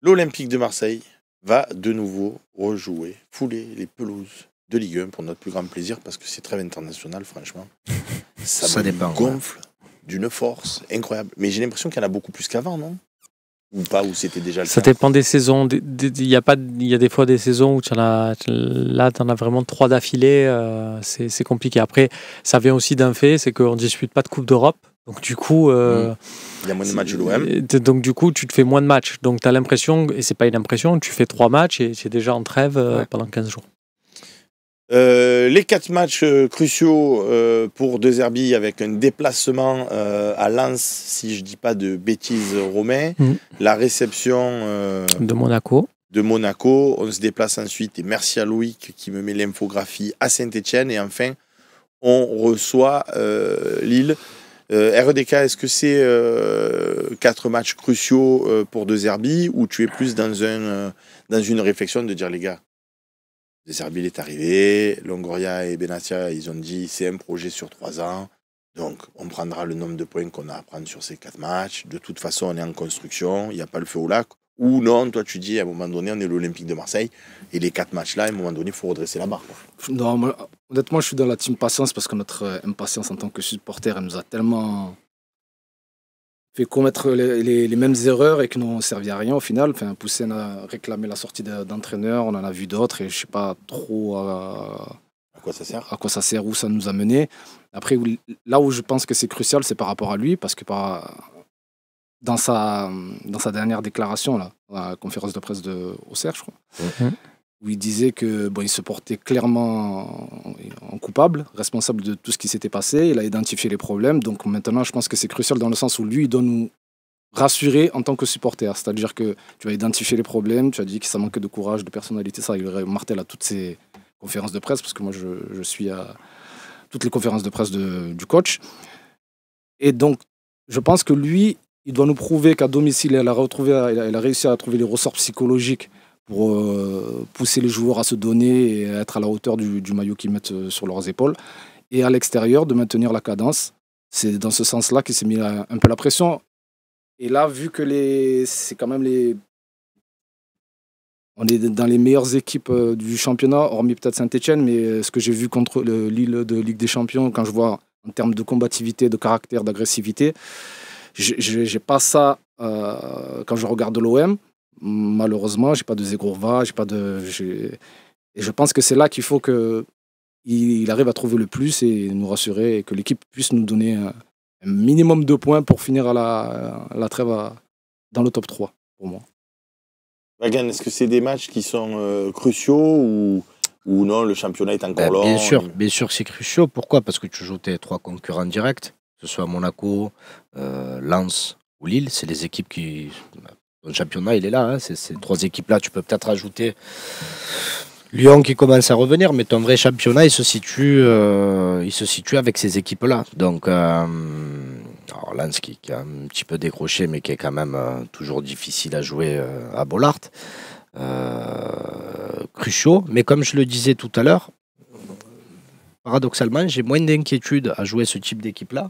L'Olympique de Marseille va de nouveau rejouer, fouler les pelouses de Ligue 1 pour notre plus grand plaisir, parce que c'est trêve international, franchement. Ça dépend, gonfle d'une force incroyable. Mais j'ai l'impression qu'il y en a beaucoup plus qu'avant, non? Ou pas, ou c'était déjà le cas? Ça dépend des saisons. Il y a des fois des saisons où tu en as vraiment 3 d'affilée. C'est compliqué. Après, ça vient aussi d'un fait, c'est qu'on ne dispute pas de Coupe d'Europe. Donc du coup, il y a moins de matchs de l'OM. Donc du coup, tu te fais moins de matchs. Donc tu as l'impression, et c'est pas une impression, tu fais 3 matchs et tu es déjà en trêve pendant 15 jours. Les 4 matchs cruciaux pour De Zerbi, avec un déplacement à Lens, si je dis pas de bêtises, Romain. La réception de Monaco. On se déplace ensuite, et merci à Loïc qui me met l'infographie, à Saint-Etienne. Et enfin, on reçoit Lille. RDK, est-ce que c'est 4 matchs cruciaux pour De Zerbi, ou tu es plus dans une réflexion de dire, les gars, De Zerbi il est arrivé, Longoria et Benatia, ils ont dit c'est un projet sur 3 ans, donc on prendra le nombre de points qu'on a à prendre sur ces 4 matchs. De toute façon, on est en construction, il n'y a pas le feu au lac. Ou non, toi tu dis à un moment donné, on est l'Olympique de Marseille, et les 4 matchs-là, à un moment donné, il faut redresser la barre, quoi. Non, honnêtement, je suis dans la team patience, parce que notre impatience en tant que supporter, elle nous a tellement fait commettre les mêmes erreurs et qui n'ont servi à rien au final. Enfin, Poussen a réclamé la sortie d'entraîneur, on en a vu d'autres, et je ne sais pas trop à quoi ça sert, où ça nous a mené. Après, là où je pense que c'est crucial, c'est par rapport à lui, parce que dans sa dernière déclaration, là, à la conférence de presse d'Auxerre, je crois, où il disait que il se portait clairement en coupable, responsable de tout ce qui s'était passé. Il a identifié les problèmes. Donc maintenant, je pense que c'est crucial dans le sens où lui, il doit nous rassurer en tant que supporter. C'est-à-dire que tu as identifié les problèmes, tu as dit que ça manquait de courage, de personnalité. Ça, il martèle à toutes ces conférences de presse, parce que moi, je suis à toutes les conférences de presse du coach. Et donc, je pense que lui, il doit nous prouver qu'à domicile, il a réussi à trouver les ressorts psychologiques pour pousser les joueurs à se donner et à être à la hauteur du maillot qu'ils mettent sur leurs épaules. Et à l'extérieur, de maintenir la cadence. C'est dans ce sens-là qu'il s'est mis un peu la pression. Et là, vu que c'est quand même on est dans les meilleures équipes du championnat, hormis peut-être Saint-Etienne, mais ce que j'ai vu contre Lille de Ligue des Champions, quand je vois en termes de combativité, de caractère, d'agressivité, j'ai pas ça quand je regarde l'OM. Malheureusement, j'ai pas de Zegrova, et je pense que c'est là qu'il faut qu'il arrive à trouver le plus et nous rassurer, et que l'équipe puisse nous donner un minimum de points pour finir à la trêve dans le top 3, pour moi. Wagan, est-ce que c'est des matchs qui sont cruciaux, ou non, le championnat est encore long? Bien sûr que c'est cruciaux. Pourquoi? Parce que tu joues tes 3 concurrents directs, que ce soit Monaco, Lens ou Lille. C'est les équipes qui... Le championnat, il est là. Hein. Ces 3 équipes-là, tu peux peut-être rajouter Lyon qui commence à revenir, mais ton vrai championnat, il se situe avec ces équipes-là. Donc, alors Lens qui a un petit peu décroché, mais qui est quand même toujours difficile à jouer à Bollaert. Cruciaux. Mais comme je le disais tout à l'heure, paradoxalement, j'ai moins d'inquiétude à jouer ce type d'équipe-là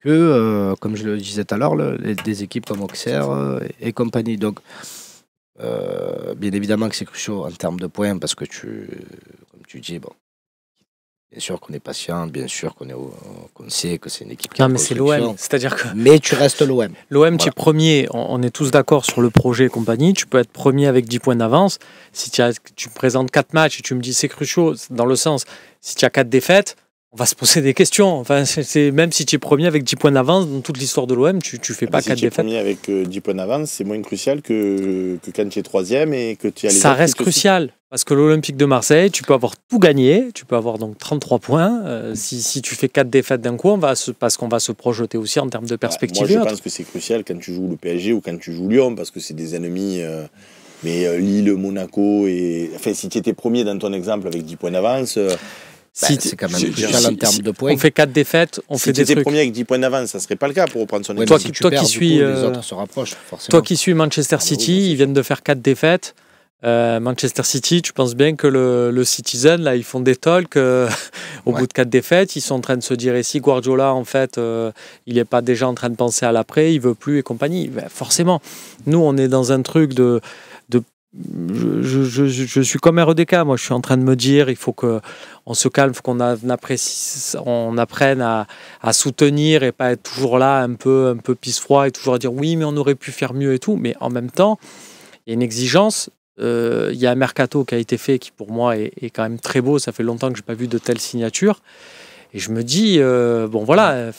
que, comme je le disais tout à l'heure, des équipes comme Auxerre et compagnie. Donc, bien évidemment que c'est crucial en termes de points, parce que comme tu dis, bien sûr qu'on est patient, bien sûr qu'on sait que c'est une équipe qui non, mais c'est l'OM, c'est-à-dire que... Mais tu restes l'OM. L'OM, tu es premier, on est tous d'accord sur le projet et compagnie, tu peux être premier avec 10 points d'avance. Si tu présentes 4 matchs et tu me dis c'est crucial, dans le sens, si tu as 4 défaites, on va se poser des questions. Enfin, même si tu es premier avec 10 points d'avance, dans toute l'histoire de l'OM, tu fais pas 4 défaites. Si tu es premier avec 10 points d'avance, c'est moins crucial que quand tu es troisième et que tu as les... Ça reste crucial, parce que l'Olympique de Marseille, tu peux avoir tout gagné, tu peux avoir donc 33 points. Si tu fais 4 défaites d'un coup, parce qu'on va se projeter aussi en termes de perspective. Moi, je pense que c'est crucial quand tu joues le PSG ou quand tu joues Lyon, parce que c'est des ennemis... mais Lille, Monaco... Enfin, si tu étais premier dans ton exemple avec 10 points d'avance... c'est quand même crucial en termes de points. On fait 4 défaites, on fait des trucs. Si tu étais premier avec 10 points d'avance, ça ne serait pas le cas pour reprendre son exemple. Toi qui suis, les autres se rapprochent, forcément. Toi qui suis Manchester City, ils viennent de faire 4 défaites. Manchester City, tu penses bien que le Citizen, là, ils font des talks au bout de 4 défaites. Ils sont en train de se dire, et si Guardiola, en fait, il n'est pas déjà en train de penser à l'après, il veut plus et compagnie. Ben, forcément, nous, on est dans un truc de je suis comme REDK, moi je suis en train de me dire il faut qu'on se calme, il faut qu'on on apprenne à soutenir et pas être toujours là un peu pisse-froid et toujours à dire oui mais on aurait pu faire mieux et tout, mais en même temps il y a une exigence, il y a un mercato qui a été fait qui pour moi est quand même très beau, ça fait longtemps que je n'ai pas vu de telles signatures et je me dis bon voilà,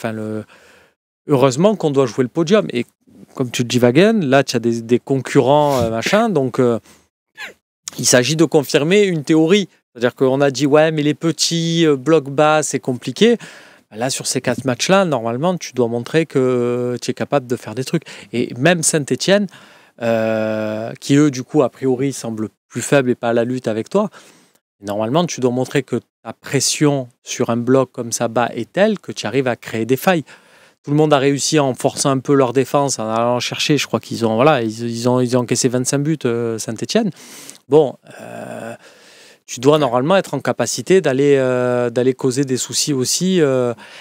heureusement qu'on doit jouer le podium et comme tu le dis, Wagen, là, tu as des concurrents, machin. Donc, il s'agit de confirmer une théorie. C'est-à-dire qu'on a dit, ouais, mais les petits blocs bas, c'est compliqué. Là, sur ces 4 matchs-là, normalement, tu dois montrer que tu es capable de faire des trucs. Et même Saint-Etienne, qui eux, du coup, a priori, semblent plus faibles et pas à la lutte avec toi, normalement, tu dois montrer que ta pression sur un bloc comme ça bas est telle que tu arrives à créer des failles. Tout le monde a réussi en forçant un peu leur défense, en allant chercher. Je crois qu'ils ont, ils ont encaissé 25 buts, Saint-Etienne. Bon, tu dois normalement être en capacité d'aller causer des soucis aussi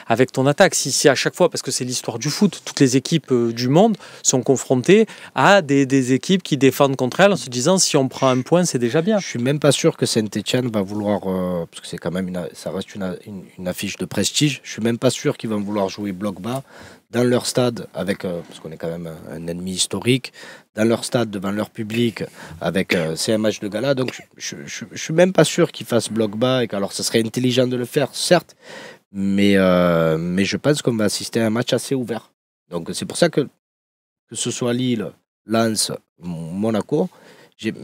avec ton attaque. Si à chaque fois, parce que c'est l'histoire du foot, toutes les équipes du monde sont confrontées à des équipes qui défendent contre elles en se disant si on prend un point, c'est déjà bien. Je suis même pas sûr que Saint-Etienne va vouloir, parce que c'est quand même ça reste une affiche de prestige. Je suis même pas sûr qu'ils vont vouloir jouer bloc bas dans leur stade avec, parce qu'on est quand même un ennemi historique, dans leur stade devant leur public avec c'est un match de gala. Donc je suis même pas sûr qu'ils fassent bloc bas et qu'alors ça serait intelligent de le faire, certes, mais je pense qu'on va assister à un match assez ouvert. Donc c'est pour ça que ce soit Lille, Lens, Monaco,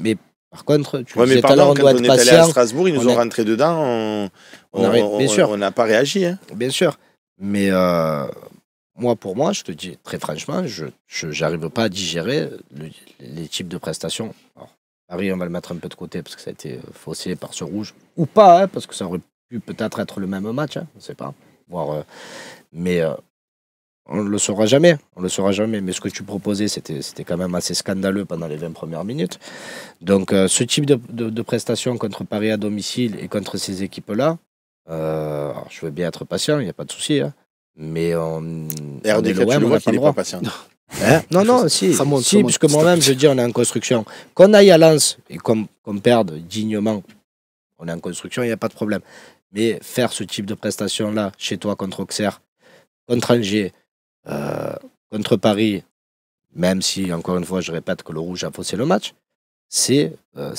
mais par contre, tu ouais, disais mais tout à l'heure, on doit être allé à patient. Strasbourg, ils nous ont rentré dedans, on n'a pas réagi. Hein. Bien sûr, mais pour moi, je te dis très franchement, je n'arrive pas à digérer les types de prestations. Alors, Paris, on va le mettre un peu de côté parce que ça a été faussé par ce rouge, ou pas, hein, parce que ça aurait pu peut-être être le même match, hein, on ne sait pas. Mais on ne le saura jamais. Mais ce que tu proposais, c'était quand même assez scandaleux pendant les 20 premières minutes. Donc, ce type de prestation contre Paris à domicile et contre ces équipes-là, alors, je veux bien être patient, il n'y a pas de souci. Hein, mais RDK, tu le vois qu'il n'est pas patient. Hein non, si, puisque moi-même, je dis, on est en construction. Qu'on aille à Lens et qu'on perde dignement, on est en construction, il n'y a pas de problème. Mais faire ce type de prestation-là, chez toi, contre Auxerre, contre Angers, contre Paris, même si, encore une fois, je répète que le rouge a faussé le match, c'est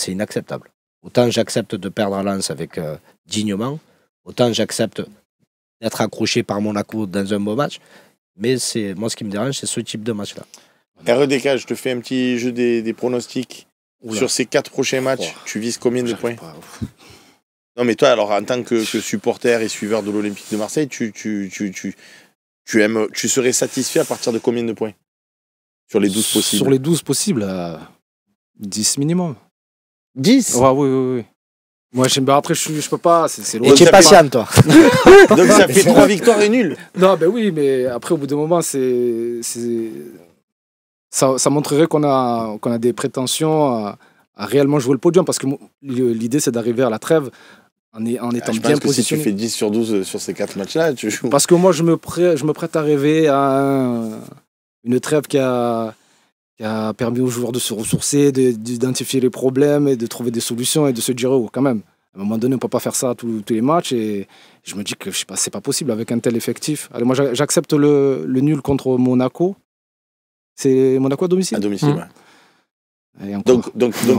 inacceptable. Autant j'accepte de perdre à Lens avec dignement, autant j'accepte d'être accroché par Monaco dans un beau match, mais moi ce qui me dérange, c'est ce type de match-là. REDK, je te fais un petit jeu des pronostics. Oula. Sur ces 4 prochains matchs, tu vises combien de points? Non mais toi, alors en tant que supporter et suiveur de l'Olympique de Marseille, tu serais satisfait à partir de combien de points? Sur les 12 possibles? Sur les 12 possibles, 10 minimum. 10? Ouais, oui. Moi, après, je peux pas. C'est loin. Et tu es patient, toi. Donc ça fait 3 victoires et nul. Non, ben oui, mais après, au bout d'un moment, ça montrerait qu'on a des prétentions à réellement jouer le podium. Parce que l'idée, c'est d'arriver à la trêve en étant bien positionné. Si tu fais 10 sur 12 sur ces 4 matchs-là, tu joues. Parce que moi, je me prête à rêver à une trêve qui a permis aux joueurs de se ressourcer, d'identifier les problèmes et de trouver des solutions et de se dire oh, quand même, à un moment donné on ne peut pas faire ça tous les matchs et je me dis que c'est pas possible avec un tel effectif. Allez, moi j'accepte le nul contre Monaco. C'est Monaco à domicile. À domicile, ouais. Donc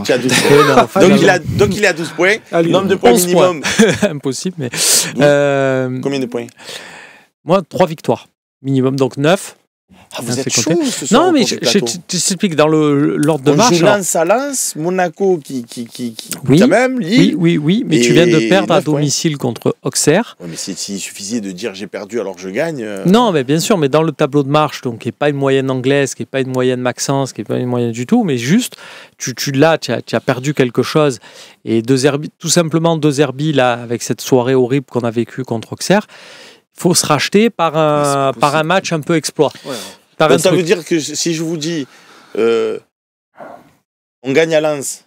tu as 12 points. Donc il a 12 points. Allez, nombre de points minimum. Impossible, mais combien de points? Moi 3 victoires minimum, donc 9. Ah, vous êtes chaud ce soir. Non, mais je t'explique dans l'ordre de marche. On joue Lens à Lens, Monaco qui oui, quand même, Lille. Oui, mais tu viens de perdre à domicile contre Auxerre. Ouais, mais s'il suffisait de dire j'ai perdu alors que je gagne. Non, mais bien sûr, mais dans le tableau de marche, donc qui n'est pas une moyenne anglaise, qui n'est pas une moyenne Maxence, qui n'est pas une moyenne du tout, mais juste, tu as perdu quelque chose. Et tout simplement 2 Herbie, là, avec cette soirée horrible qu'on a vécue contre Auxerre, il faut se racheter par un match un peu exploit. Ouais. Donc ça veut dire que si je vous dis on gagne à Lens,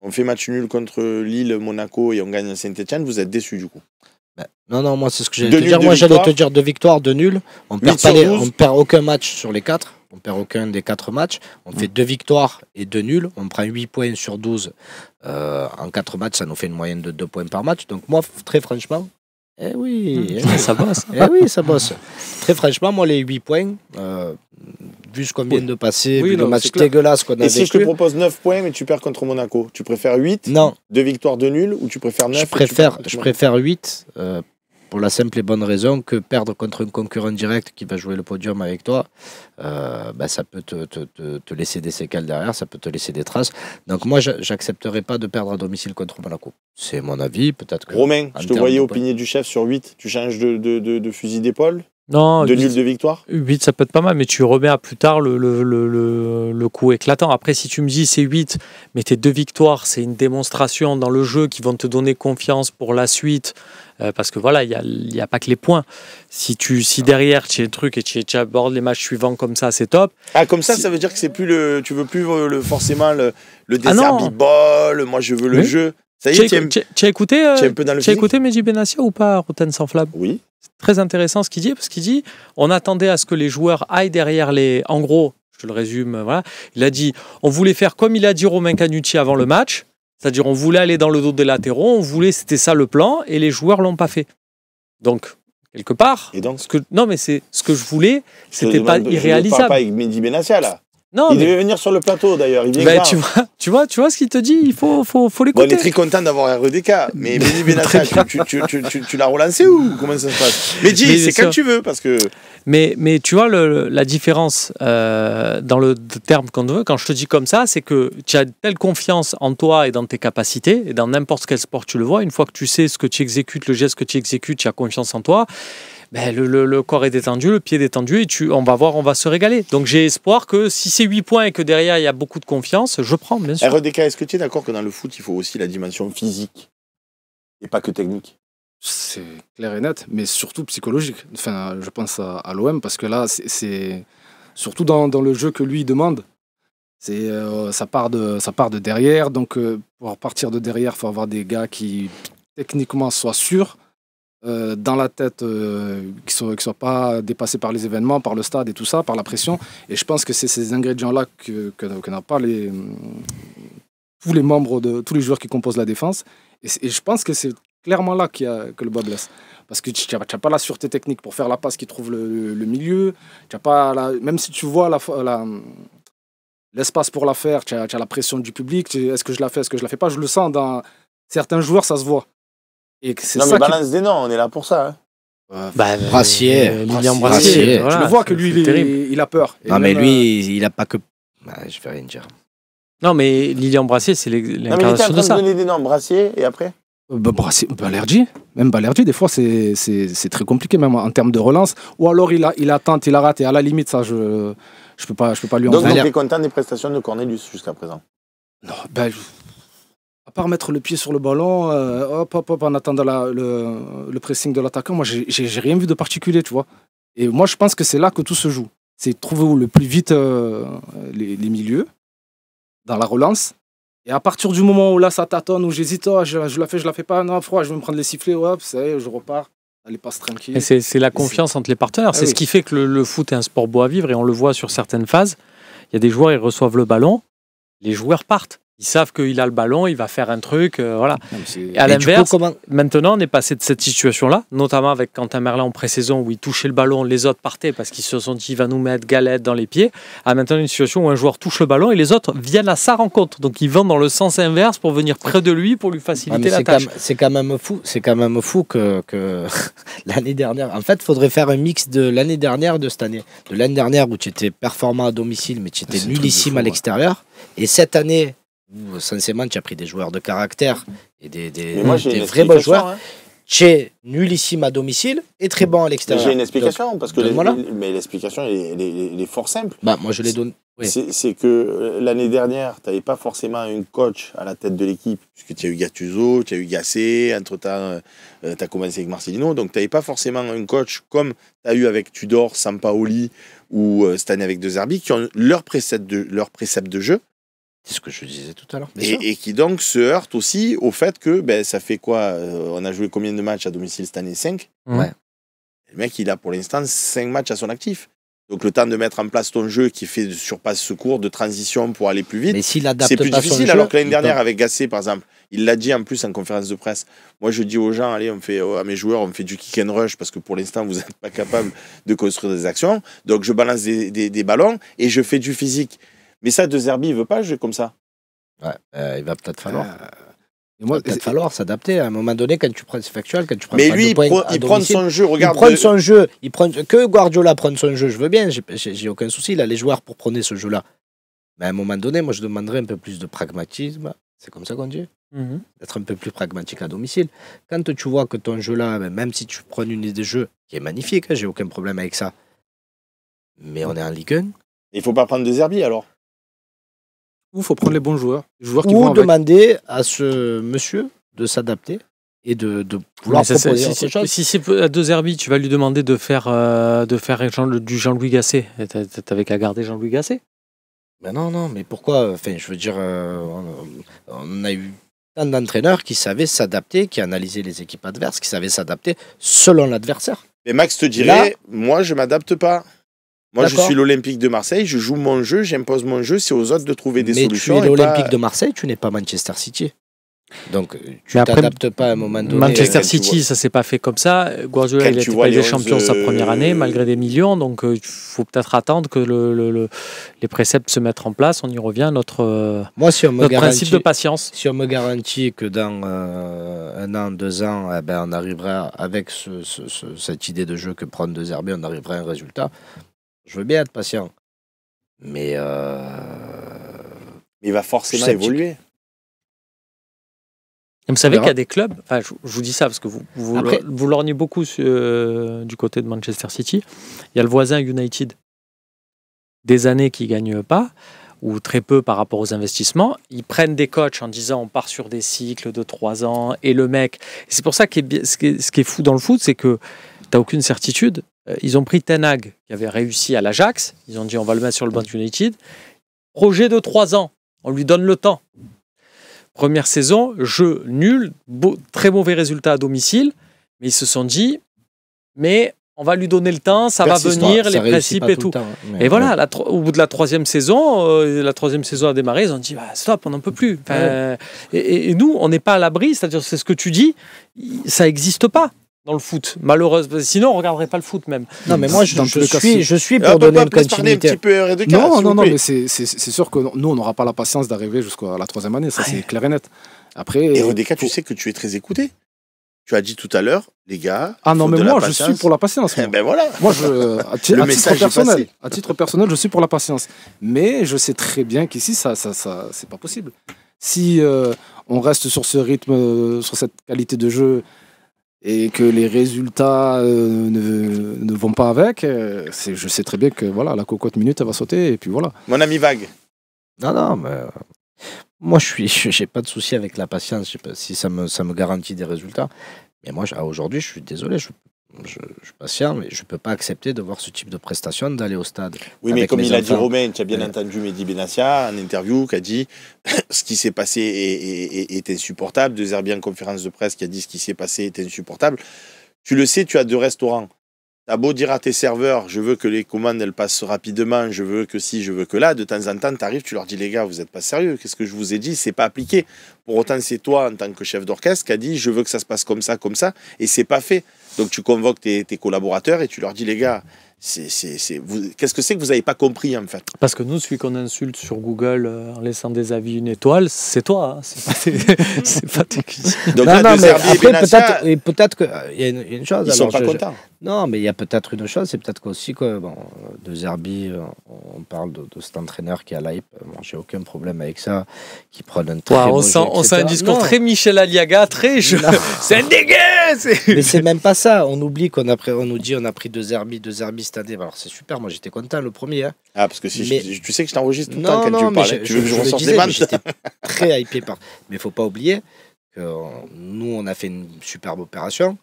on fait match nul contre Lille, Monaco et on gagne à Saint-Etienne, vous êtes déçus du coup. Non, moi c'est ce que j'allais Deux te nuls, dire. deux Moi j'allais victoires. te dire 2 victoires, 2 nuls. On 8 perd, sur 12. on perd aucun match sur les 4. On perd aucun des 4 matchs. On fait 2 victoires et 2 nuls. On prend 8 points sur 12. En 4 matchs, ça nous fait une moyenne de 2 points par match. Donc moi, très franchement, Ça bosse. oui, ça bosse. Très franchement, moi les 8 points, vu ce qu'on vient de passer, Oui, vu non, le match c'est clair. dégueulasse qu'on a Et si je te vécu. propose 9 points mais tu perds contre Monaco, tu préfères 8, Non, 2 victoires, 2 nuls ou tu préfères 9 je préfère 8 pour la simple et bonne raison que perdre contre un concurrent direct qui va jouer le podium avec toi, ça peut te laisser des séquelles derrière, ça peut te laisser des traces. Donc moi, j'accepterai pas de perdre à domicile contre Monaco. C'est mon avis, peut-être que... Romain, en je te termes voyais de au points. panier du chef sur 8, tu changes de fusil d'épaule, Non, 2 nuls, 2 victoires. 8, ça peut être pas mal, mais tu remets à plus tard le coup éclatant. Après, si tu me dis c'est 8, mais tes 2 victoires, c'est une démonstration dans le jeu qui vont te donner confiance pour la suite. Parce que voilà, il n'y a pas que les points. Si derrière tu as un truc et tu abordes les matchs suivants comme ça, c'est top. Ah, comme ça, Si- ça veut dire que c'est plus tu veux plus forcément le Ah non. Derby ball, moi je veux le Oui. jeu. Ça y Tu est, tu as écouté, es un peu dans le tu as physique. écouté Mehdi Benassia ou pas, Roten sans flamme? Oui. Très intéressant ce qu'il dit, parce qu'il dit on attendait à ce que les joueurs aillent derrière les. En gros, je te le résume, voilà. Il a dit on voulait faire comme il a dit Romain Canucci avant le match, c'est-à-dire on voulait aller dans le dos des latéraux, c'était ça le plan, et les joueurs l'ont pas fait. Donc, quelque part, Et donc, non, mais c'est ce que je voulais, je c'était te pas demande- Je ne parle irréalisable. pas avec Mehdi Benassia là. Non, Il mais devait venir sur le plateau d'ailleurs. Il vient ben, grave. tu vois ce qu'il te dit, il faut Bon, on l'écouter. est très content d'avoir REDK, mais Mehdi Benassia, tu l'as relancé ou comment ça se passe? Mehdi, Mais c'est bien quand sûr. tu veux parce que. Mais tu vois, la différence dans le terme qu'on veut, quand je te dis comme ça, c'est que tu as telle confiance en toi et dans tes capacités, et dans n'importe quel sport tu le vois, une fois que tu sais ce que tu exécutes, le geste que tu exécutes, tu as confiance en toi, ben le corps est détendu, le pied est détendu, et on va se régaler. Donc j'ai espoir que si c'est 8 points et que derrière il y a beaucoup de confiance, je prends, bien sûr. REDK, est-ce que tu es d'accord que dans le foot, il faut aussi la dimension physique et pas que technique? C'est clair et net, mais surtout psychologique. Enfin, je pense à l'OM parce que là, c'est surtout dans le jeu que lui demande. Ça part de derrière, donc pour partir de derrière, il faut avoir des gars qui techniquement soient sûrs dans la tête, qui soient pas dépassés par les événements, par le stade et tout ça, par la pression. Et je pense que c'est ces ingrédients-là que n'ont pas tous les membres tous les joueurs qui composent la défense. Et je pense que c'est clairement là que le bas blesse. Parce que tu n'as pas la sûreté technique pour faire la passe qui trouve le milieu. Même si tu vois l'espace pour la faire, tu as la pression du public. Est-ce que je la fais, est-ce que je la fais pas? Je le sens dans certains joueurs, ça se voit. Et c'est Non, ça mais balance des noms, on est là pour ça. Hein. Lilian Brassier. Brassier. Je je le vois que lui, c'est terrible. il a peur. Et Non, mais même, lui, il a pas que... je vais rien dire. Non, mais Lilian Brassier, c'est Non, mais il était en l'incarnation train de de ça. donner des noms. Brassier et après Balerdi, même Balerdi, des fois, c'est très compliqué, même en termes de relance. Ou alors, il attend, il la rate, et à la limite, ça, je peux pas lui en Donc, vouloir. tu es content des prestations de Cornelius jusqu'à présent? Non, à part mettre le pied sur le ballon, hop, en attendant le pressing de l'attaquant, moi, j'ai rien vu de particulier, tu vois. Et moi, je pense que c'est là que tout se joue. C'est trouver le plus vite les milieux dans la relance. Et à partir du moment où là, ça tâtonne, où j'hésite, je la fais pas, non, froid, je vais me prendre les sifflets, hop, ça y est, je repars. Allez, passe tranquille. Et c'est la confiance entre les partenaires. C'est oui. ce qui fait que le foot est un sport beau à vivre, et on le voit sur certaines phases. Il y a des joueurs, ils reçoivent le ballon, les joueurs partent. Ils savent qu'il a le ballon, il va faire un truc, voilà. Non, mais c'est- Et à Et du coup, l'inverse, comment... maintenant, on est passé de cette situation-là, notamment avec Quentin Merlin en pré-saison où il touchait le ballon, les autres partaient parce qu'ils se sont dit il va nous mettre galette dans les pieds, à maintenant une situation où un joueur touche le ballon et les autres viennent à sa rencontre. Donc ils vont dans le sens inverse pour venir près de lui pour lui Ouais, faciliter mais la tâche. c'est quand même fou que l'année dernière. En fait, il faudrait faire un mix de l'année dernière de cette année. De l'année dernière où tu étais performant à domicile, mais tu étais C'est un truc de nullissime fou, à ouais. l'extérieur. Et cette année où, sincèrement, tu as pris des joueurs de caractère et des Mais moi, j'ai des une vrais bons explication, joueurs. hein. Tu es nullissime à domicile et très bon à Mais l'extérieur. j'ai une explication, parce que donne-moi-la. mais l'explication, elle est fort simple. Bah, moi, je les donne. Oui. C'est que l'année dernière, tu n'avais pas forcément un coach à la tête de l'équipe, puisque tu as eu Gattuso, tu as eu Gasset, entre-temps, tu as commencé avec Marcelino, donc tu n'avais pas forcément un coach comme tu as eu avec Tudor, Sampaoli ou cette année avec De Zerbi, qui ont leur précepte de jeu. C'est ce que je disais tout à l'heure. bien sûr. Et qui donc se heurte aussi au fait que ça fait quoi on a joué combien de matchs à domicile cette année? 5. Ouais. Le mec, il a pour l'instant 5 matchs à son actif. Donc le temps de mettre en place ton jeu qui fait de surpasse secours, de transition pour aller plus vite, Mais s'il adapte c'est plus pas son difficile. jeu, Alors que l'année il dernière, peut- avec Gasset, par exemple, il l'a dit en plus en conférence de presse. Moi, je dis aux gens, allez, on fait à mes joueurs, on fait du kick and rush parce que pour l'instant, vous n'êtes pas capable de construire des actions. Donc je balance des ballons et je fais du physique. Mais ça, De Zerbi, il veut pas jouer comme ça. Ouais, il va peut-être falloir. Et moi, peut-être falloir s'adapter à un moment donné quand tu prends c'est factuel quand tu prends Mais pas lui, de points à il prend domicile. son jeu. Regarde, Il prend son jeu, que Guardiola prenne son jeu, je veux bien, j'ai aucun souci, il a les joueurs pour prendre ce jeu-là. Mais à un moment donné, moi je demanderais un peu plus de pragmatisme, c'est comme ça qu'on dit, d'être un peu plus pragmatique à domicile. Quand tu vois que ton jeu-là, même si tu prends une idée de jeu qui est magnifique, j'ai aucun problème avec ça, mais on est en Ligue 1, il faut pas prendre De Zerbi alors. il faut prendre les bons joueurs. Les joueurs qui ou vont avec. demander à ce monsieur de s'adapter et de vouloir proposer autre chose. Si c'est à De Zerbi, tu vas lui demander de faire du Jean-Louis Gasset. T'avais qu'à garder Jean-Louis Gasset. Ben non, mais pourquoi? Enfin, je veux dire, on a eu tant d'entraîneurs qui savaient s'adapter, qui analysaient les équipes adverses, qui savaient s'adapter selon l'adversaire. Mais Max te dirait, moi, je m'adapte pas. Moi, je D'accord. suis l'Olympique de Marseille, je joue mon jeu, j'impose mon jeu, c'est aux autres de trouver des Mais solutions. tu es et l'Olympique pas- de Marseille, tu n'es pas Manchester City. Donc, tu Mais après, t'adaptes pas à un moment donné. Manchester quand tu City, vois- ça s'est pas fait comme ça. Guardiola, Quand il a tu été vois pas les des champions 11, sa première année, malgré des millions. Donc, il faut peut-être attendre que les préceptes se mettent en place. On y revient à notre Moi, si on me principe garantit, de patience. si on me garantit que dans 1 an, 2 ans, on arrivera avec cette idée de jeu que prendre De Zerbi, on arrivera à un résultat, je veux bien être patient. Mais Il va forcément sceptique. évoluer. Et vous savez On verra. qu'il y a des clubs, enfin, je vous dis ça parce que Après- vous lorgnez beaucoup du côté de Manchester City. Il y a le voisin United, des années qui ne gagnent pas, ou très peu par rapport aux investissements. Ils prennent des coachs en disant on part sur des cycles de 3 ans, et le mec. C'est pour ça ce qui est fou dans le foot, c'est que tu n'as aucune certitude. Ils ont pris Ten Hag, qui avait réussi à l'Ajax. Ils ont dit on va le mettre sur le banc de United. Projet de 3 ans. On lui donne le temps. Première saison, jeu nul, très mauvais résultat à domicile. Mais ils se sont dit, mais on va lui donner le temps, ça va Persistant, venir, ça les réussit principes pas et tout tout. le temps, hein. Mais Et voilà, au bout de la 3e saison, a démarré, ils ont dit stop, on n'en peut plus. Enfin, et nous, on n'est pas à l'abri, c'est-à-dire c'est ce que tu dis, ça n'existe pas dans le foot, malheureusement. Sinon, on ne regarderait pas le foot même. Non, mais moi, je Dans tous les cas, si. suis On pour peut donner pas une peut-être parler un continuité. petit peu RDK, Non, s'il non, vous non, plaît. mais c'est sûr que nous, on n'aura pas la patience d'arriver jusqu'à la 3e année, ça c'est clair et net. Après, Et RDK, tu sais que tu es très écouté. Tu as dit tout à l'heure, les gars. ah non, faut mais de la moi, je patience. suis pour la patience. Eh Moi. ben voilà. Moi, Le à titre message est personnel, passé. à titre personnel, je suis pour la patience. Mais je sais très bien qu'ici, ça c'est pas possible. Si on reste sur ce rythme, sur cette qualité de jeu, et que les résultats ne vont pas avec, je sais très bien que voilà, la cocotte minute, elle va sauter, et puis voilà. Mon ami Vague. Non, mais moi, j'ai pas de souci avec la patience. Je sais pas si ça me garantit des résultats. Mais moi, aujourd'hui, je suis désolé. Je suis patient, mais je peux pas accepter de voir ce type de prestation, d'aller au stade. Oui, mais avec comme mes il a dit enfants. Romain, tu as bien Ouais. entendu Mehdi Benassia en interview, qui a dit ce qui s'est passé est insupportable. De Zerbi en conférence de presse qui a dit ce qui s'est passé est insupportable. Tu le sais, tu as 2 restaurants. T'as beau dire à tes serveurs, je veux que les commandes elles passent rapidement, je veux que si, je veux que là, de temps en temps, tu arrives, tu leur dis les gars, vous n'êtes pas sérieux, qu'est-ce que je vous ai dit, c'est pas appliqué. Pour autant, c'est toi, en tant que chef d'orchestre, qui a dit je veux que ça se passe comme ça, et c'est pas fait. Donc tu convoques tes collaborateurs et tu leur dis les gars, qu'est-ce que c'est que vous n'avez pas compris en fait. Parce que nous, celui qu'on insulte sur Google en laissant des avis 1 étoile, c'est toi. Hein. C'est pas tes cuisiniers. Donc Non, là, non, De mais Zerbi et après, Benassia, peut-être qu'il y a une chose. ils sont alors, pas contents. Non, mais il y a peut-être une chose, c'est peut-être qu'aussi que De Zerbi, on parle de cet entraîneur qui a l'hype. Bon, j'ai aucun problème avec ça, qui prenne un très Wow, beau on jeu, sent un etc. discours Non, très Michel Aliaga, très Non. c'est un dégueu. mais c'est même pas ça. On oublie on nous dit on a pris De Zerbi cette année. Alors c'est super, moi j'étais content le premier. Hein. Ah, parce que si Mais- tu sais que je t'enregistre tout le temps quand tu mais me parles. Tu veux que je le ressorte disais, les mais manches. j'étais très hypé par. Mais il faut pas oublier que nous on a fait une superbe opération.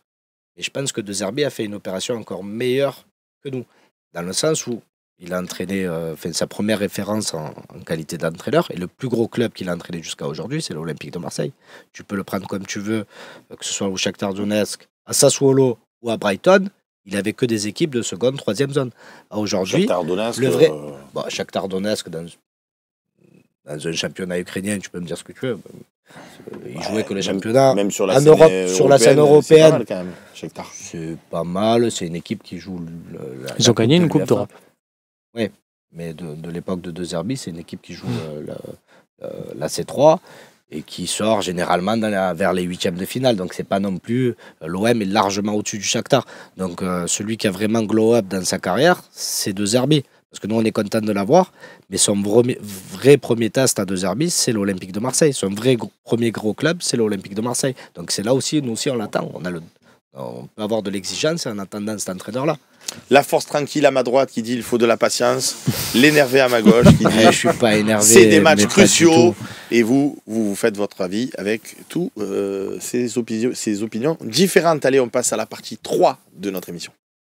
Et je pense que De Zerbi a fait une opération encore meilleure que nous. Dans le sens où Il a entraîné, sa première référence en qualité d'entraîneur, et le plus gros club qu'il a entraîné jusqu'à aujourd'hui, c'est l'Olympique de Marseille. Tu peux le prendre comme tu veux, que ce soit au Shakhtar Donetsk, à Sassuolo ou à Brighton, il avait que des équipes de seconde, troisième zone. Aujourd'hui, le vrai, Shakhtar Donetsk dans un championnat ukrainien, tu peux me dire ce que tu veux. Il jouait que les championnats. Même sur la en scène Europe, sur la scène européenne, c'est pas mal. C'est une équipe qui joue. Ils ont gagné une Coupe d'Europe. Oui, mais de l'époque de De Zerbi, c'est une équipe qui joue la C3 et qui sort généralement vers les huitièmes de finale. Donc c'est pas non plus... L'OM est largement au-dessus du Shakhtar. Donc celui qui a vraiment glow-up dans sa carrière, c'est De Zerbi. Parce que nous, on est content de l'avoir, mais son vrai premier test à De Zerbi, c'est l'Olympique de Marseille. Son vrai premier gros club, c'est l'Olympique de Marseille. Donc c'est là aussi, nous aussi, on l'attend. On peut avoir de l'exigence en attendant cet entraîneur-là. La force tranquille à ma droite qui dit il faut de la patience. L'énervé à ma gauche qui dit je suis pas énervé. C'est des matchs cruciaux. Et vous faites votre avis avec tous ces opinions différentes. Allez, on passe à la partie 3 de notre émission.